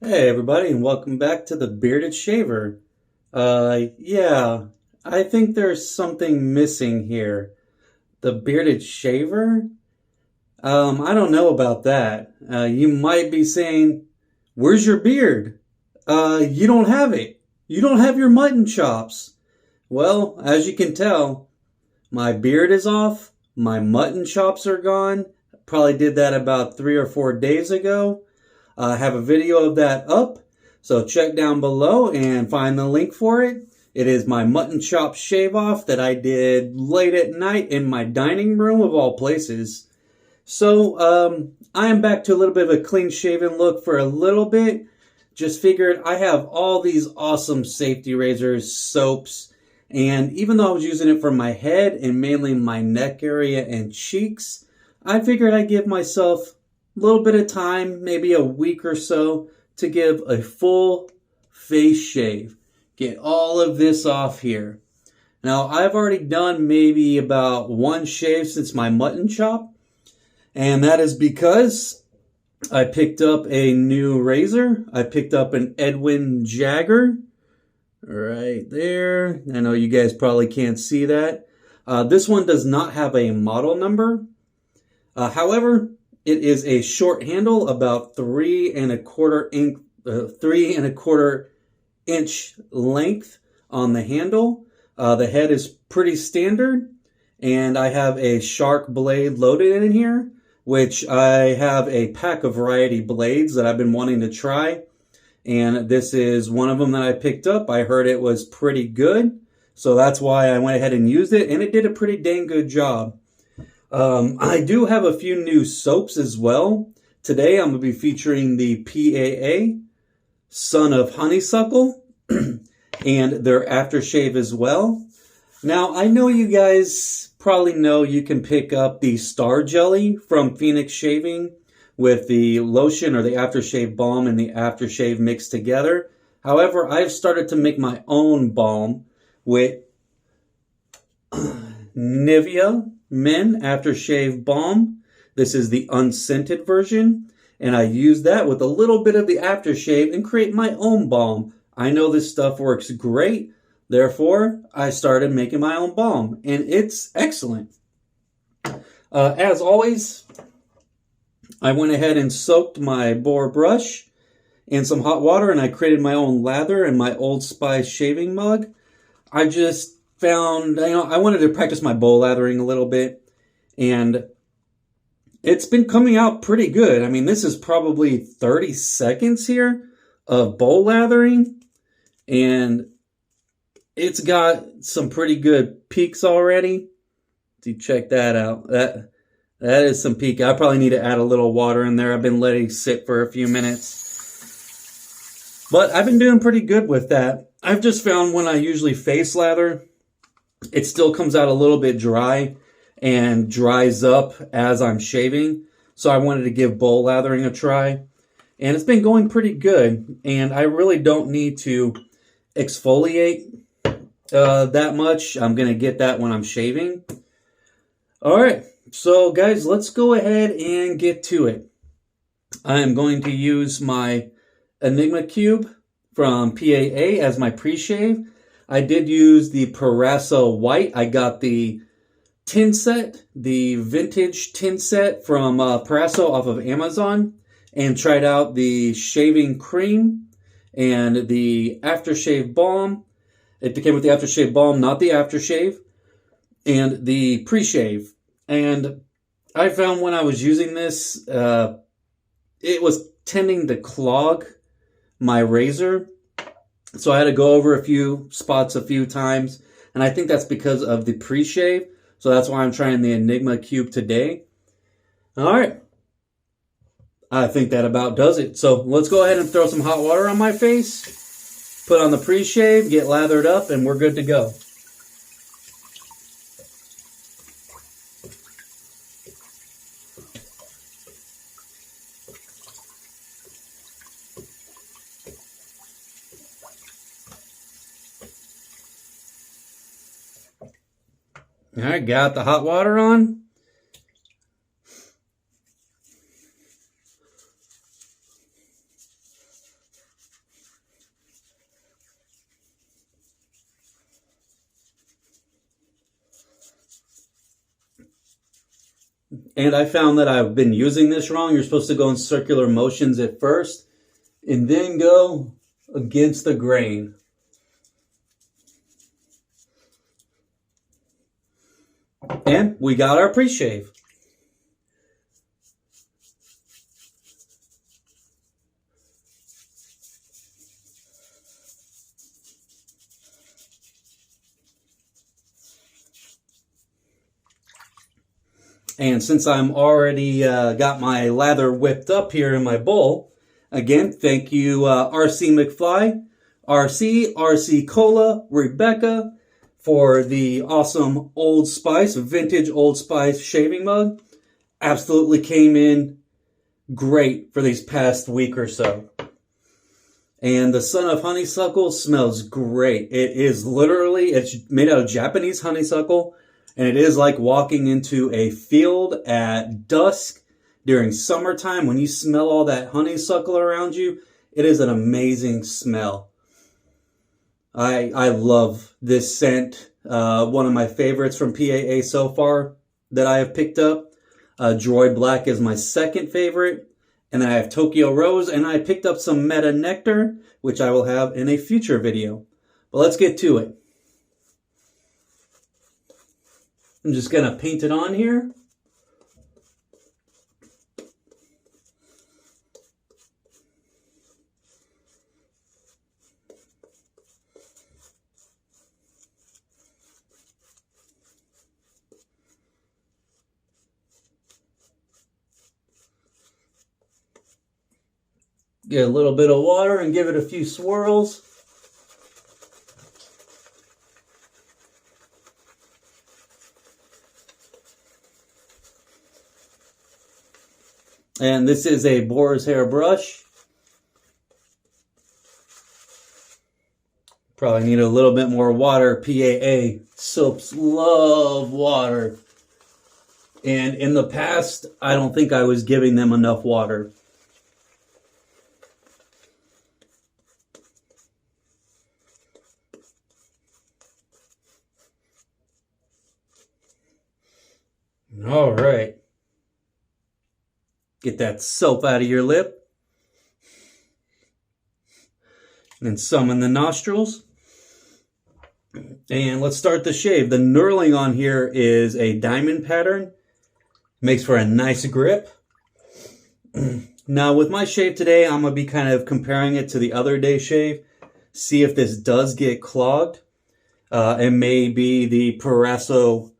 Hey everybody, and welcome back to the Bearded Shaver. Yeah, I think there's something missing here. The Bearded Shaver? I don't know about that. You might be saying, "Where's your beard?" You don't have it. You don't have your mutton chops. Well, as you can tell, my beard is off. My mutton chops are gone. Probably did that about 3 or 4 days ago. I have a video of that up, so check down below and find the link for it. It is my mutton chop shave off that I did late at night in my dining room of all places. So I am back to a little bit of a clean shaven look for a little bit. Just figured I have all these awesome safety razors, soaps, and even though I was using it for my head and mainly my neck area and cheeks, I figured I'd give myself a little bit of time, maybe a week or so, to give a full face shave. Get all of this off here. Now, I've already done maybe about one shave since my mutton chop, and that is because I picked up a new razor. I picked up an Edwin Jagger right there. I know you guys probably can't see that. This one does not have a model number. However, it is a short handle, about 3 1/4 inch length on the handle. The head is pretty standard, and I have a shark blade loaded in here, which I have a pack of variety blades that I've been wanting to try, and this is one of them that I picked up. I heard it was pretty good, so that's why I went ahead and used it, and it did a pretty dang good job. I do have a few new soaps as well. Today I'm going to be featuring the PAA, Son of Honeysuckle, and their aftershave as well. Now, I know you guys probably know you can pick up the Star Jelly from Phoenix Shaving with the lotion or the aftershave balm and the aftershave mixed together. However, I've started to make my own balm with Nivea Men Aftershave Balm. This is the unscented version, and I use that with a little bit of the aftershave and create my own balm. I know this stuff works great, therefore I started making my own balm, and it's excellent. As always, I went ahead and soaked my boar brush in some hot water, and I created my own lather in my Old Spice shaving mug. I just found, I wanted to practice my bowl lathering a little bit, and it's been coming out pretty good. I mean, this is probably 30 seconds here of bowl lathering, and it's got some pretty good peaks already. So check that out. That is some peak. I probably need to add a little water in there. I've been letting it sit for a few minutes, but I've been doing pretty good with that. I've just found when I usually face lather, it still comes out a little bit dry and dries up as I'm shaving. So I wanted to give bowl lathering a try. And it's been going pretty good. And I really don't need to exfoliate that much. I'm going to get that when I'm shaving. All right. So guys, let's go ahead and get to it. I am going to use my Enigma Cube from PAA as my pre-shave. I did use the Paraso White. I got the tin set, the vintage tin set from Paraso off of Amazon, and tried out the shaving cream and the aftershave balm. It came with the aftershave balm, not the aftershave, and the pre-shave. And I found when I was using this, it was tending to clog my razor. So I had to go over a few spots a few times, and I think that's because of the pre-shave. So that's why I'm trying the Enigma Cube today. All right. I think that about does it. So let's go ahead and throw some hot water on my face, put on the pre-shave, get lathered up, and we're good to go. All right, got the hot water on. And I found that I've been using this wrong. You're supposed to go in circular motions at first and then go against the grain. And we got our pre-shave. And since I'm already got my lather whipped up here in my bowl, again, thank you RC McFly, RC Cola, Rebecca, for the awesome Old Spice, vintage Old Spice shaving mug. Absolutely came in great for these past week or so. And the Son of Honeysuckle smells great. It is literally, it's made out of Japanese honeysuckle. And it is like walking into a field at dusk during summertime when you smell all that honeysuckle around you. It is an amazing smell. I love this scent. One of my favorites from PAA so far that I have picked up. Droid Black is my second favorite. And then I have Tokyo Rose, and I picked up some Meta Nectar, which I will have in a future video. But let's get to it. I'm just going to paint it on here. Get a little bit of water and give it a few swirls. And this is a boar's hair brush. Probably need a little bit more water. PAA soaps love water. And in the past, I don't think I was giving them enough water. All right. Get that soap out of your lip. And then some in the nostrils. And let's start the shave. The knurling on here is a diamond pattern. Makes for a nice grip. Now with my shave today, I'm going to be kind of comparing it to the other day shave. See if this does get clogged. It may be the Parasso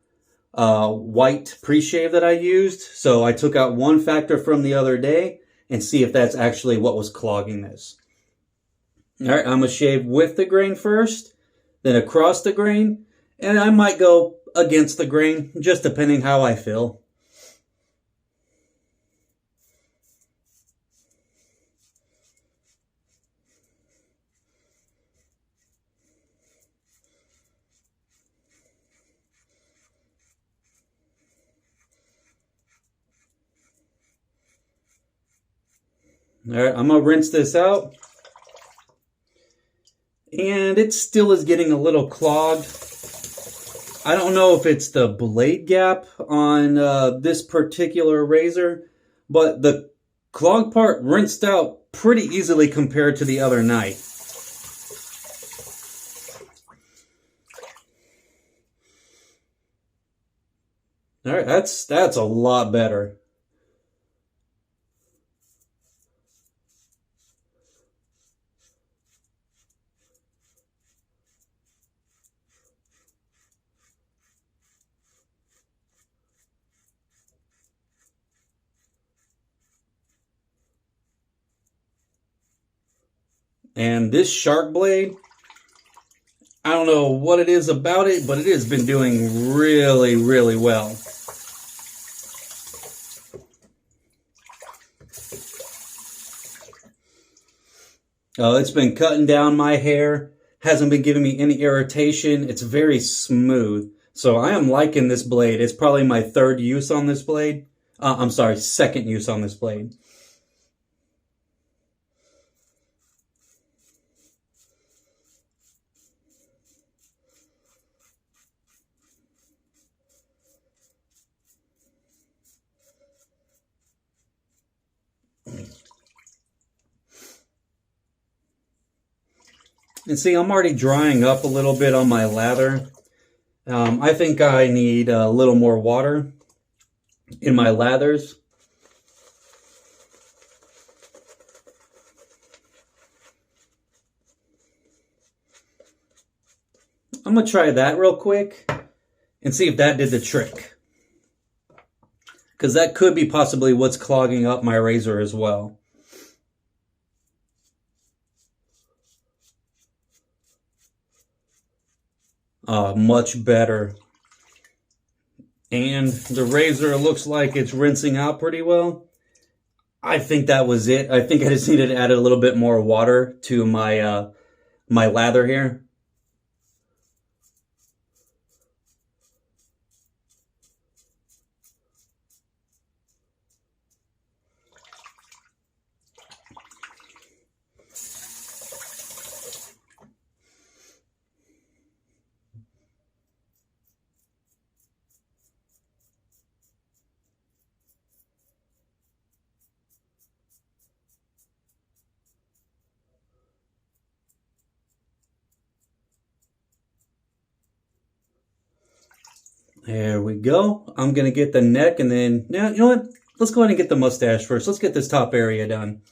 white pre-shave that I used. So I took out one factor from the other day and see if that's actually what was clogging this. All right, I'm going to shave with the grain first, then across the grain, and I might go against the grain, just depending how I feel. All right, I'm going to rinse this out. And it still is getting a little clogged. I don't know if it's the blade gap on this particular razor, but the clog part rinsed out pretty easily compared to the other night. All right, that's a lot better. And this shark blade, I don't know what it is about it, but it has been doing really, really well. It's been cutting down my hair, hasn't been giving me any irritation. It's very smooth. So I am liking this blade. It's probably my third use on this blade. I'm sorry, second use on this blade. And see, I'm already drying up a little bit on my lather. I think I need a little more water in my lathers. I'm going to try that real quick and see if that did the trick. Because that could be possibly what's clogging up my razor as well. Much better. And the razor looks like it's rinsing out pretty well. I think that was it. I think I just needed to add a little bit more water to my my lather here. There we go. I'm going to get the neck and then, now, you know what? Let's go ahead and get the mustache first. Let's get this top area done.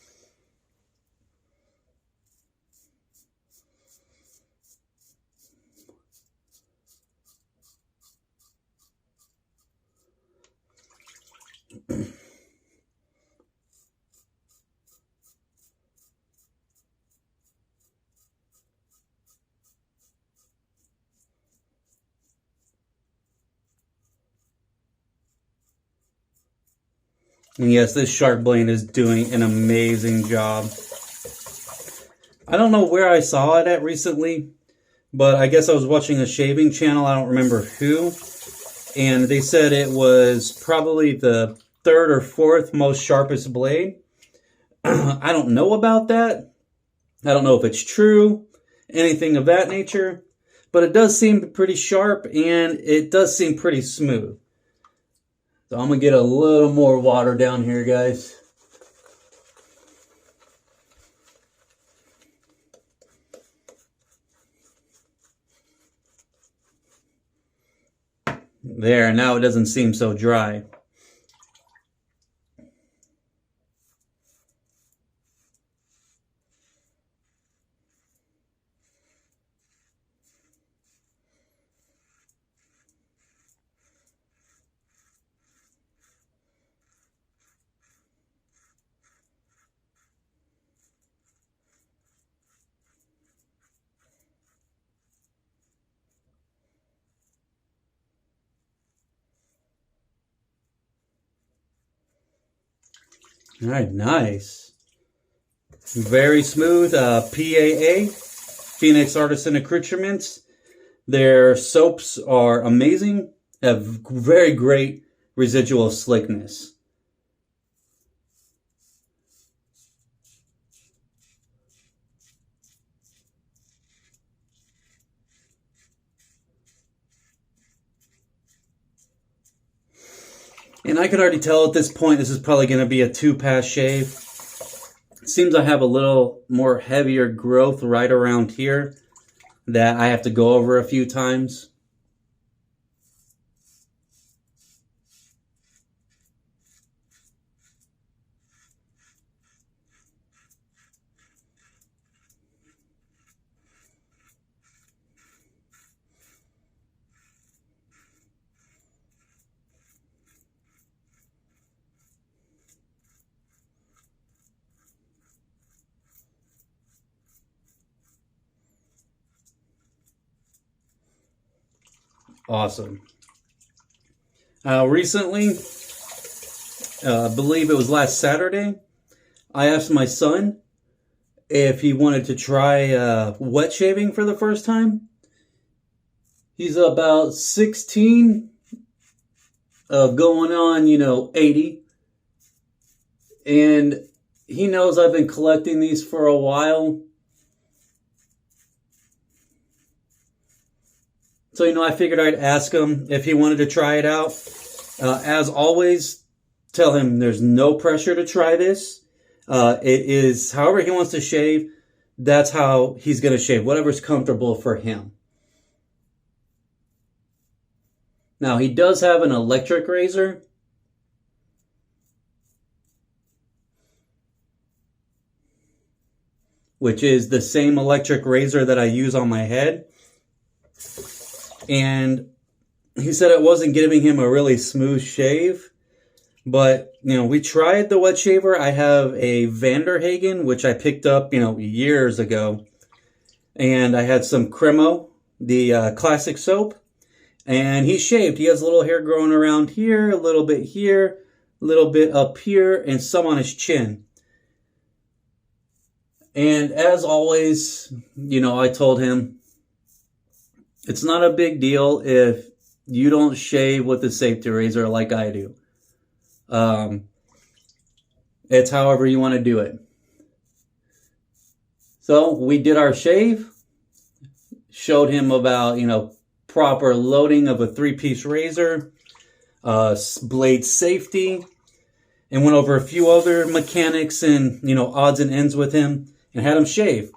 And yes, this shark blade is doing an amazing job. I don't know where I saw it at recently, but I guess I was watching a shaving channel. I don't remember who. And they said it was probably the third or fourth most sharpest blade. I don't know about that. I don't know if it's true, anything of that nature. But it does seem pretty sharp and it does seem pretty smooth. So I'm going to get a little more water down here, guys. There, now it doesn't seem so dry. All right, nice. Very smooth. PAA, Phoenix Artisan Accoutrements. Their soaps are amazing. Have very great residual slickness. And I can already tell at this point this is probably going to be a 2-pass shave. It seems I have a little more heavier growth right around here that I have to go over a few times. Awesome. Recently, I believe it was last Saturday, I asked my son if he wanted to try wet shaving for the first time. He's about 16, going on, 80. And he knows I've been collecting these for a while. So, I figured I'd ask him if he wanted to try it out. As always, tell him there's no pressure to try this. It is however he wants to shave. that's how he's going to shave, whatever's comfortable for him. Now, he does have an electric razor, which is the same electric razor that I use on my head. And he said it wasn't giving him a really smooth shave. But, we tried the wet shaver. I have a Vanderhagen, which I picked up, years ago. And I had some Cremo, the classic soap. And he shaved. He has a little hair growing around here, a little bit here, a little bit up here, and some on his chin. And as always, I told him, it's not a big deal if you don't shave with a safety razor like I do. It's however you want to do it. So we did our shave, showed him about, proper loading of a 3-piece razor, blade safety, and went over a few other mechanics and, odds and ends with him and had him shave.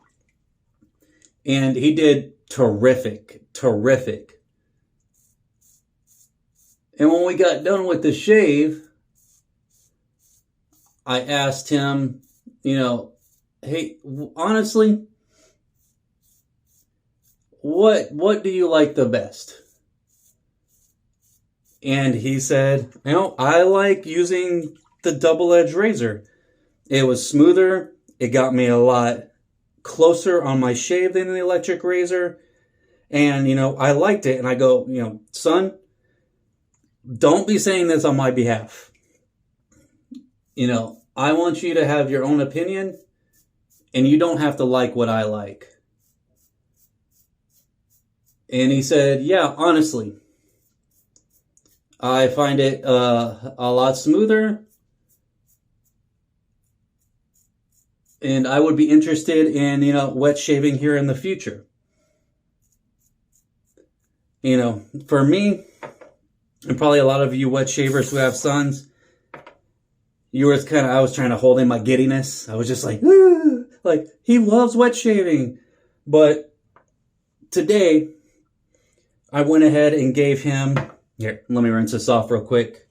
And he did terrific. And when we got done with the shave, I asked him, hey, honestly, what do you like the best? And he said, I like using the double-edged razor. It was smoother. It got me a lot closer on my shave than the electric razor. And, I liked it. And I go, son, don't be saying this on my behalf. I want you to have your own opinion, and you don't have to like what I like. And he said, yeah, honestly, I find it a lot smoother, and I would be interested in, wet shaving here in the future. For me, and probably a lot of you wet shavers who have sons, I was trying to hold in my giddiness. I was just like, woo, like, he loves wet shaving. But today, I went ahead and gave him, here, let me rinse this off real quick.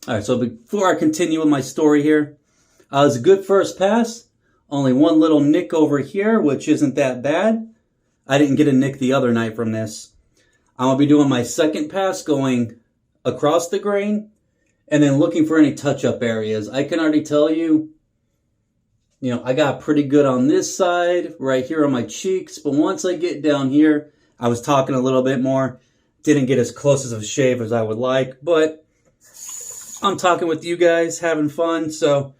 All right, so before I continue with my story here, it was a good first pass. Only one little nick over here, which isn't that bad. I didn't get a nick the other night from this. I'm going to be doing my second pass, going across the grain, and then looking for any touch-up areas. I can already tell you, I got pretty good on this side, right here on my cheeks. But once I get down here, I was talking a little bit more. Didn't get as close as a shave as I would like, but I'm talking with you guys, having fun, so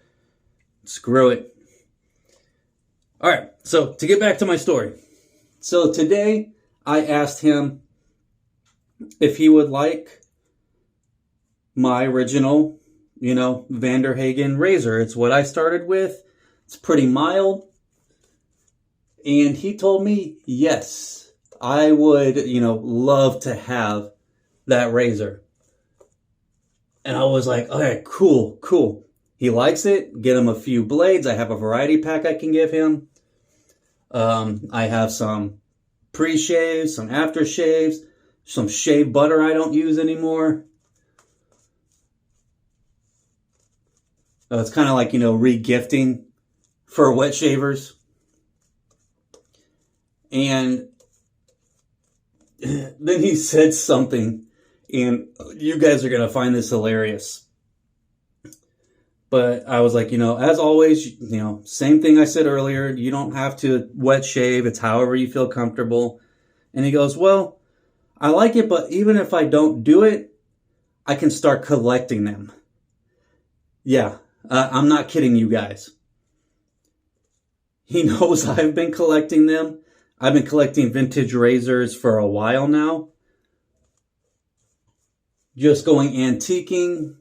screw it. All right, so to get back to my story. So today, I asked him if he would like my original, Vanderhagen razor. It's what I started with. It's pretty mild. And he told me, yes, I would, love to have that razor. And I was like, okay, cool. He likes it. Get him a few blades. I have a variety pack I can give him. I have some pre-shaves, some aftershaves, some shave butter I don't use anymore. It's kind of like, re-gifting for wet shavers. And then he said something, and you guys are going to find this hilarious. But I was like, as always, same thing I said earlier. You don't have to wet shave. It's however you feel comfortable. And he goes, well, I like it, but even if I don't do it, I can start collecting them. Yeah, I'm not kidding you guys. He knows I've been collecting them. I've been collecting vintage razors for a while now. Just going antiquing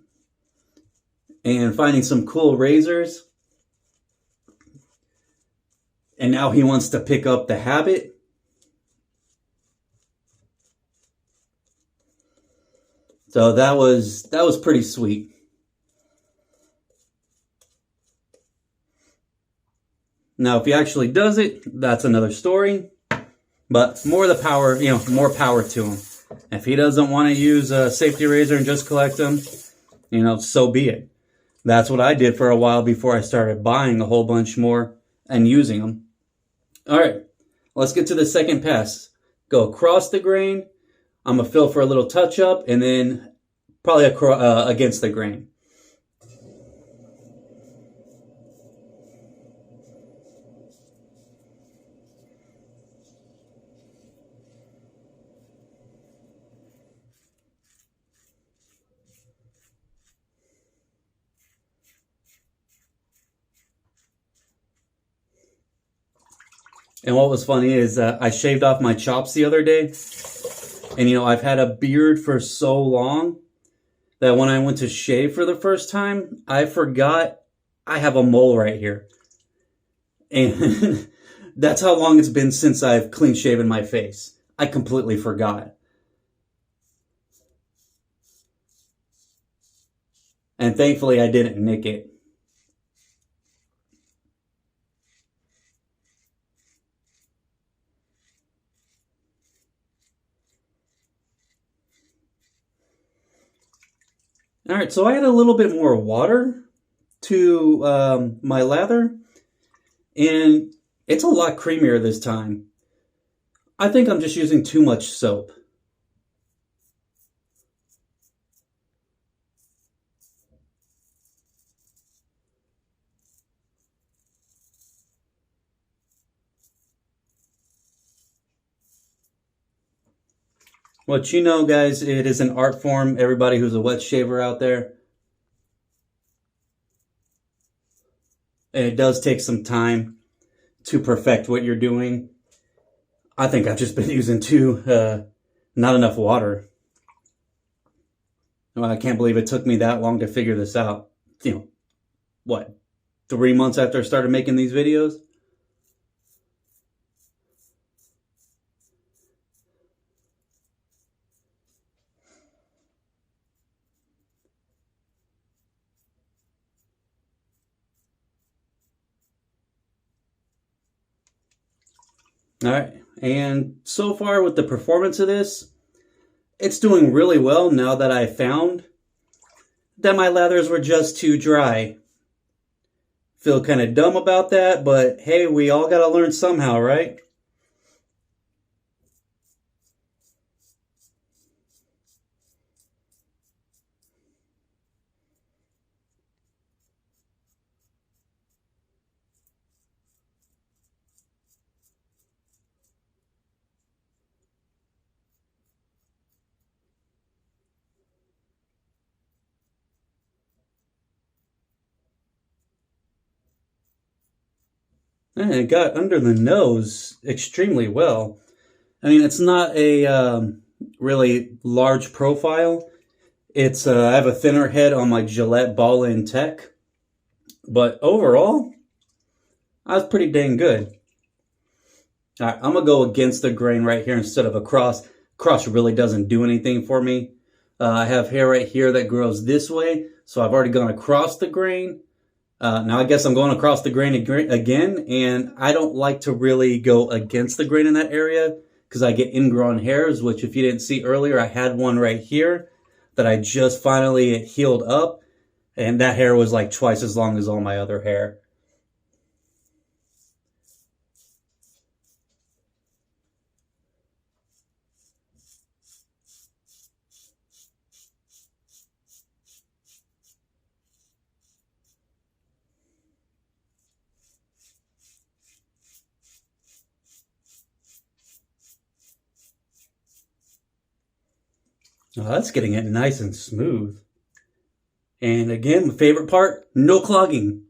and finding some cool razors. And now he wants to pick up the habit. So that was pretty sweet. Now, if he actually does it, that's another story. But more the power, more power to him. If he doesn't want to use a safety razor and just collect them, so be it. That's what I did for a while before I started buying a whole bunch more and using them. All right, let's get to the second pass. Go across the grain. I'm going to fill for a little touch up and then probably against the grain. And what was funny is I shaved off my chops the other day. And, I've had a beard for so long that when I went to shave for the first time, I forgot I have a mole right here. And that's how long it's been since I've clean shaven my face. I completely forgot. And thankfully I didn't nick it. All right, so I add a little bit more water to my lather, and it's a lot creamier this time. I think I'm just using too much soap. But guys, it is an art form. Everybody who's a wet shaver out there. And it does take some time to perfect what you're doing. I think I've just been using not enough water. Well, I can't believe it took me that long to figure this out. What, 3 months after I started making these videos? All right, and so far with the performance of this, it's doing really well now that I found that my lathers were just too dry. Feel kind of dumb about that, but hey, we all got to learn somehow, right? And it got under the nose extremely well. I mean, it's not a really large profile. It's I have a thinner head on my Gillette Ball-In Tech. But overall, I was pretty dang good. All right, I'm going to go against the grain right here instead of across. Cross really doesn't do anything for me. I have hair right here that grows this way, so I've already gone across the grain. Now I guess I'm going across the grain again, and I don't like to really go against the grain in that area because I get ingrown hairs, which if you didn't see earlier, I had one right here that I just finally healed up, and that hair was like twice as long as all my other hair. Oh, that's getting it nice and smooth. And again, my favorite part, no clogging.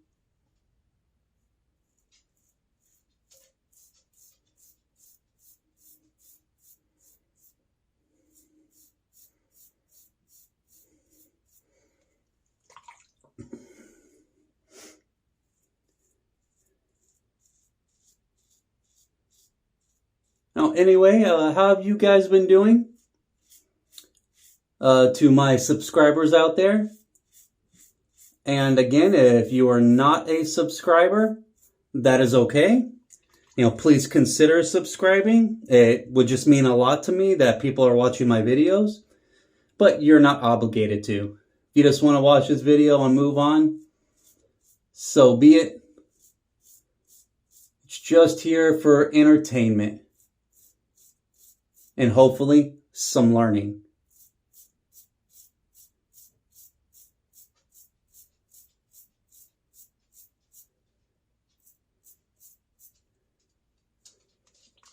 Now, anyway, how have you guys been doing? To my subscribers out there. And again, if you are not a subscriber, that is okay. Please consider subscribing. It would just mean a lot to me that people are watching my videos, but you're not obligated to. If you just want to watch this video and move on, so be it. It's just here for entertainment and hopefully some learning.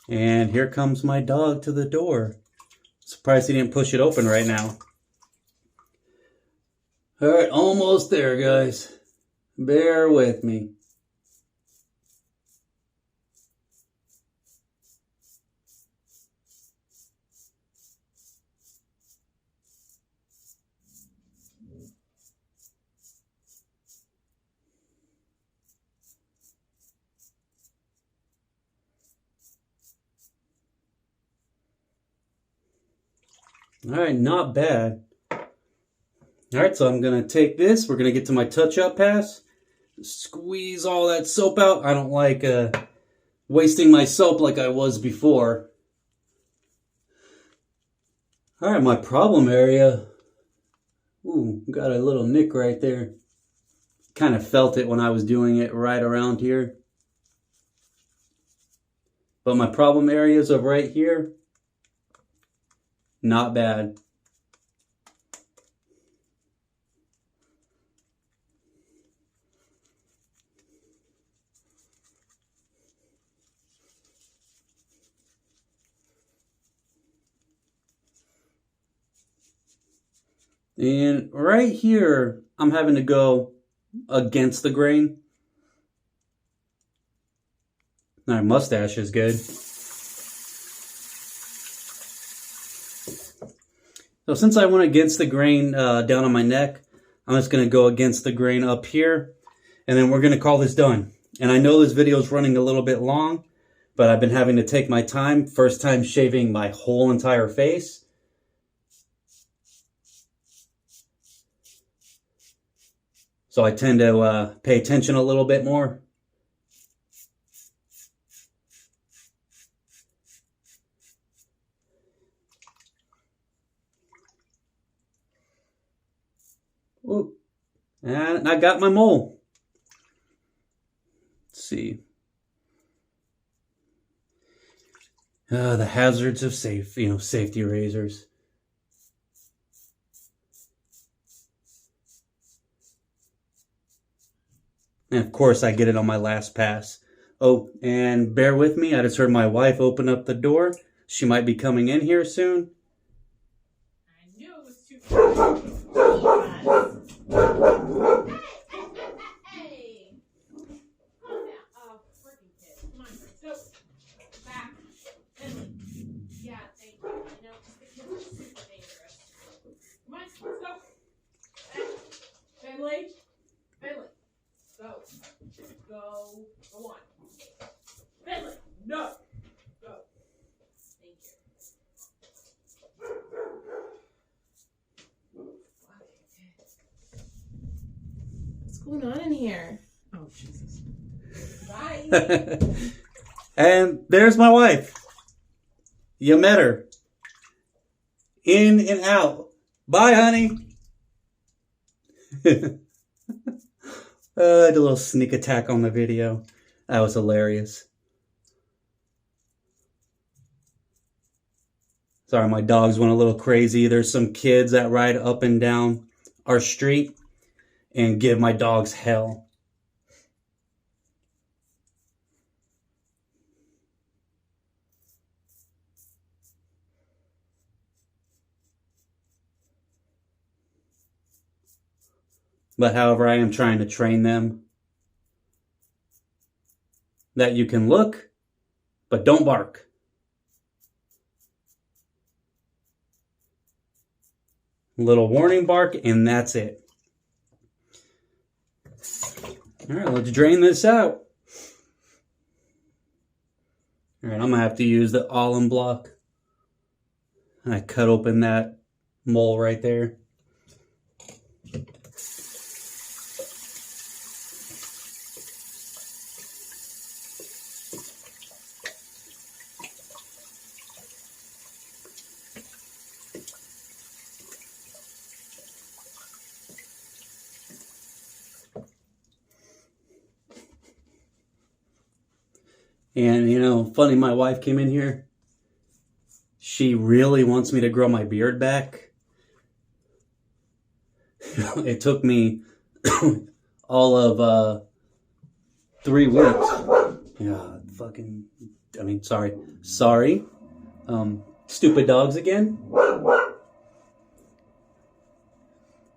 And here comes my dog to the door. Surprised he didn't push it open right now. All right, almost there, guys. Bear with me. All right, not bad. All right, so I'm going to take this. We're going to get to my touch-up pass. Squeeze all that soap out. I don't like wasting my soap like I was before. All right, my problem area. Ooh, got a little nick right there. Kind of felt it when I was doing it right around here. But my problem areas of right here, not bad. And right here, I'm having to go against the grain. My mustache is good. So since I went against the grain down on my neck, I'm just going to go against the grain up here. And then we're going to call this done. And I know this video is running a little bit long, but I've been having to take my time. First time shaving my whole entire face. So I tend to pay attention a little bit more. Ooh. And I got my mole. Let's see. The hazards of safety razors. And of course, I get it on my last pass. Oh, and bear with me. I just heard my wife open up the door. She might be coming in here soon. I knew it was too fast. Hey! Calm down. Oh, freaking kid. Come on, go. Back. Yeah, thank you. Just the kids are super dangerous. Come on, let's go. Hey, Finley. Finley. Go. Go. Go on. Finley. No. Go. Thank you. What's going on in here? Oh, Jesus. Bye. And there's my wife. You met her. In and out. Bye, honey. I had a little sneak attack on the video. That was hilarious. Sorry, my dogs went a little crazy. There's some kids that ride up and down our street and give my dogs hell. But however, I am trying to train them that you can look, but don't bark. Little warning bark, and that's it. All right, let's drain this out. All right, I'm gonna have to use the alum block. I cut open that mole right there. And you know, funny, my wife came in here. She really wants me to grow my beard back. It took me all of 3 weeks. Yeah, fucking. I mean, sorry. Stupid dogs again.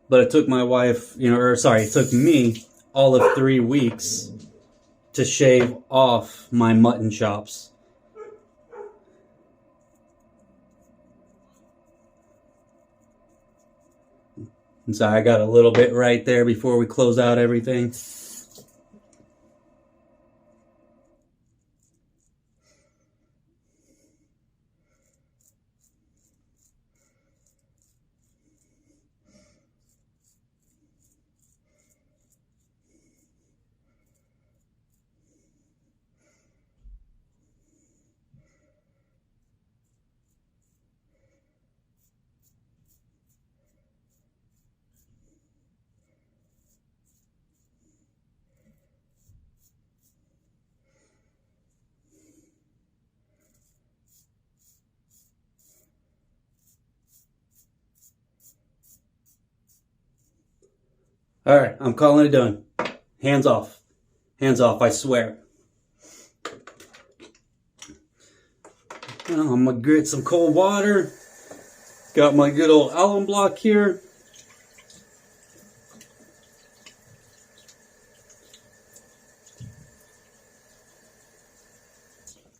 But it took my wife, it took me all of 3 weeks to shave off my mutton chops. And so I got a little bit right there before we close out everything. All right, I'm calling it done. Hands off. Hands off, I swear. Now I'm going to get some cold water. Got my good old alum block here.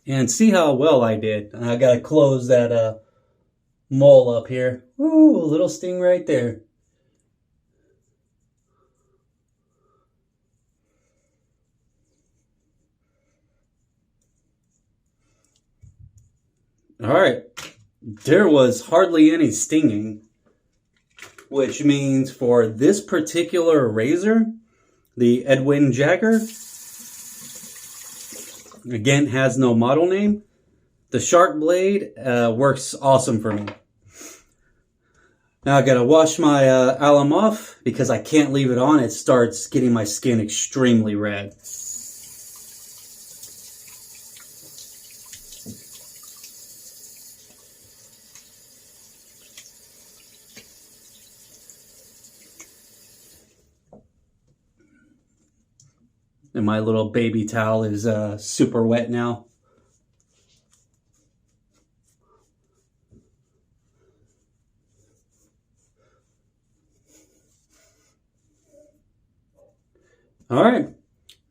And see how well I did. I got to close that mole up here. Ooh, a little sting right there. All right, there was hardly any stinging, which means for this particular razor, the Edwin Jagger, again, has no model name. The sharp blade works awesome for me. Now I gotta wash my alum off because I can't leave it on. It starts getting my skin extremely red. And my little baby towel is super wet now. All right,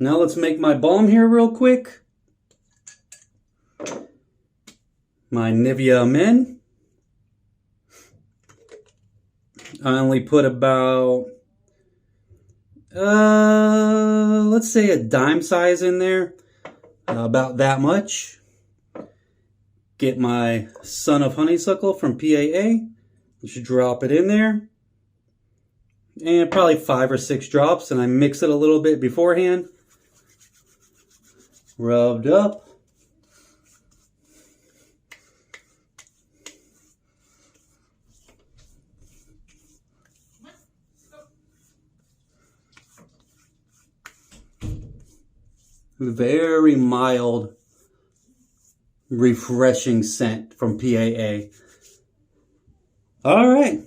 now let's make my balm here real quick. My Nivea Men. I only put about let's say a dime size in there, about that much. Get my Son of Honeysuckle from PAA. Just drop it in there, and probably 5 or 6 drops, and I mix it a little bit beforehand. Rubbed up. Very mild, refreshing scent from PAA. All right.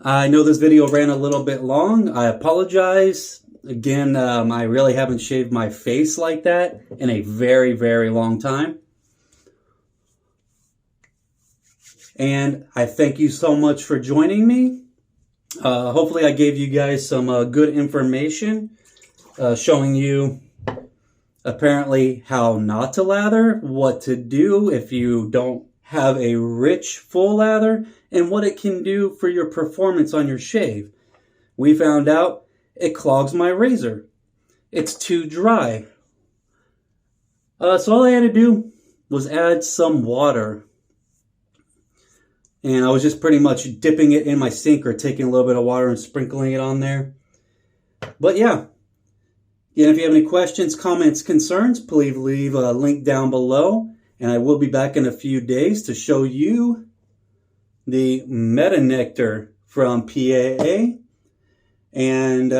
I know this video ran a little bit long. I apologize. Again, I really haven't shaved my face like that in a very, very long time. And I thank you so much for joining me. Hopefully I gave you guys some good information, showing you apparently how not to lather, what to do if you don't have a rich full lather, and what it can do for your performance on your shave. We found out it clogs my razor. It's too dry. So all I had to do was add some water. And I was just pretty much dipping it in my sink or taking a little bit of water and sprinkling it on there. But yeah. And if you have any questions, comments, concerns, please leave a link down below. And I will be back in a few days to show you the Meta Nectar from PAA. And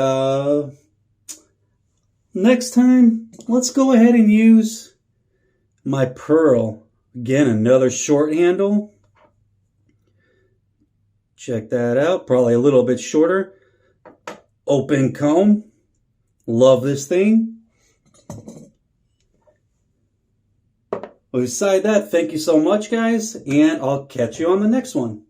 next time, let's go ahead and use my Pearl. Again, another short handle. Check that out. Probably a little bit shorter. Open comb. Love this thing. Well, beside that, thank you so much, guys. And I'll catch you on the next one.